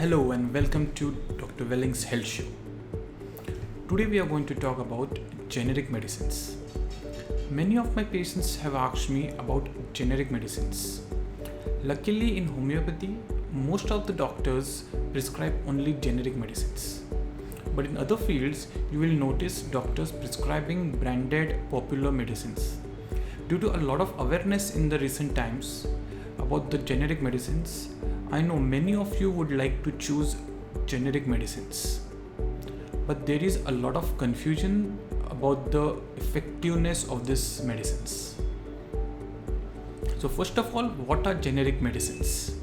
Hello and welcome to Dr. Welling's Health Show. Today we are going to talk about generic medicines. Many of my patients have asked me about generic medicines. Luckily in homeopathy, most of the doctors prescribe only generic medicines. But in other fields, you will notice doctors prescribing branded popular medicines. Due to a lot of awareness in the recent times about the generic medicines, I know many of you would like to choose generic medicines. But there is a lot of confusion about the effectiveness of these medicines. So first of all, what are generic medicines?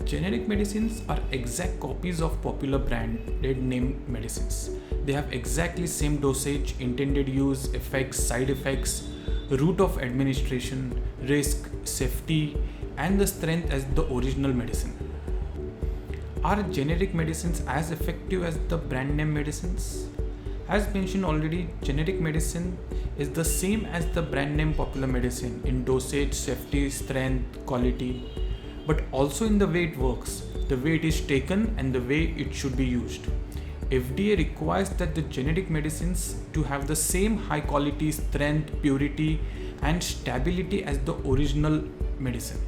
Generic medicines are exact copies of popular branded name medicines. They have exactly same dosage, intended use, effects, side effects, route of administration, risk, safety, and the strength as the original medicine. Are generic medicines as effective as the brand name medicines? As mentioned already, generic medicine is the same as the brand name popular medicine in dosage, safety, strength, quality, but also in the way it works, the way it is taken and the way it should be used. FDA requires that the generic medicines to have the same high quality, strength, purity and stability as the original medicine.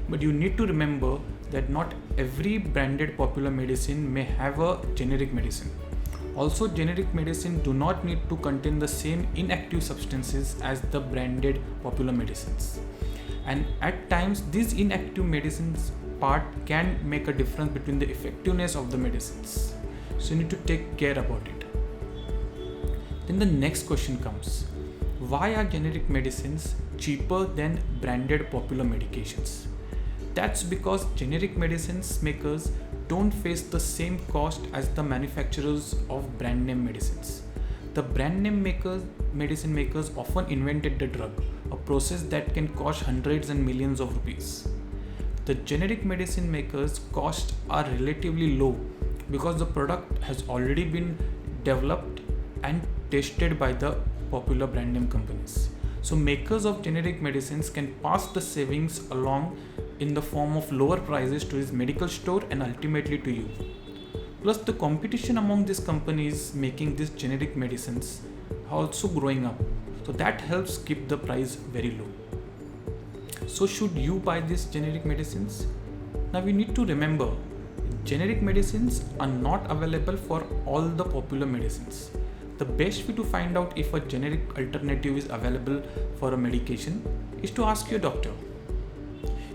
But you need to remember that not every branded popular medicine may have a generic medicine. Also, generic medicine do not need to contain the same inactive substances as the branded popular medicines. And at times, these inactive medicines part can make a difference between the effectiveness of the medicines. So you need to take care about it. Then the next question comes, why are generic medicines cheaper than branded popular medications? That's because generic medicines makers don't face the same cost as the manufacturers of brand name medicines. The brand name medicine makers often invented the drug, a process that can cost hundreds and millions of rupees. The generic medicine makers' costs are relatively low because the product has already been developed and tested by the popular brand name companies. So makers of generic medicines can pass the savings along in the form of lower prices to his medical store and ultimately to you. Plus the competition among these companies making these generic medicines also growing up. So that helps keep the price very low. So should you buy these generic medicines? Now we need to remember, generic medicines are not available for all the popular medicines. The best way to find out if a generic alternative is available for a medication is to ask your doctor.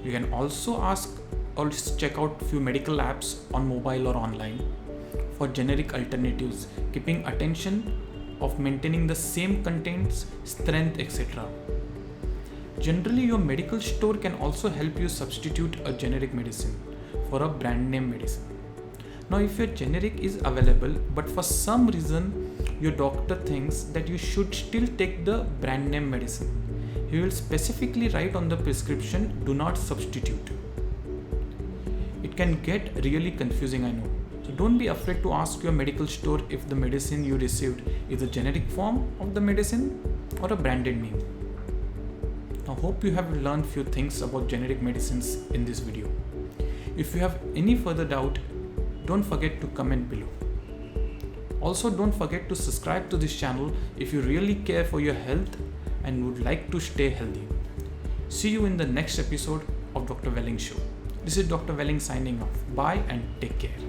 You can also ask or check out few medical apps on mobile or online for generic alternatives, keeping attention of maintaining the same contents, strength, etc. Generally, your medical store can also help you substitute a generic medicine for a brand name medicine. Now, if your generic is available, but for some reason your doctor thinks that you should still take the brand name medicine, he will specifically write on the prescription, do not substitute. It can get really confusing, I know. So don't be afraid to ask your medical store if the medicine you received is a generic form of the medicine or a branded name. I hope you have learned few things about generic medicines in this video. If you have any further doubt, don't forget to comment below. Also, don't forget to subscribe to this channel if you really care for your health and would like to stay healthy. See you in the next episode of Dr. Welling Show. This is Dr. Welling signing off. Bye and take care.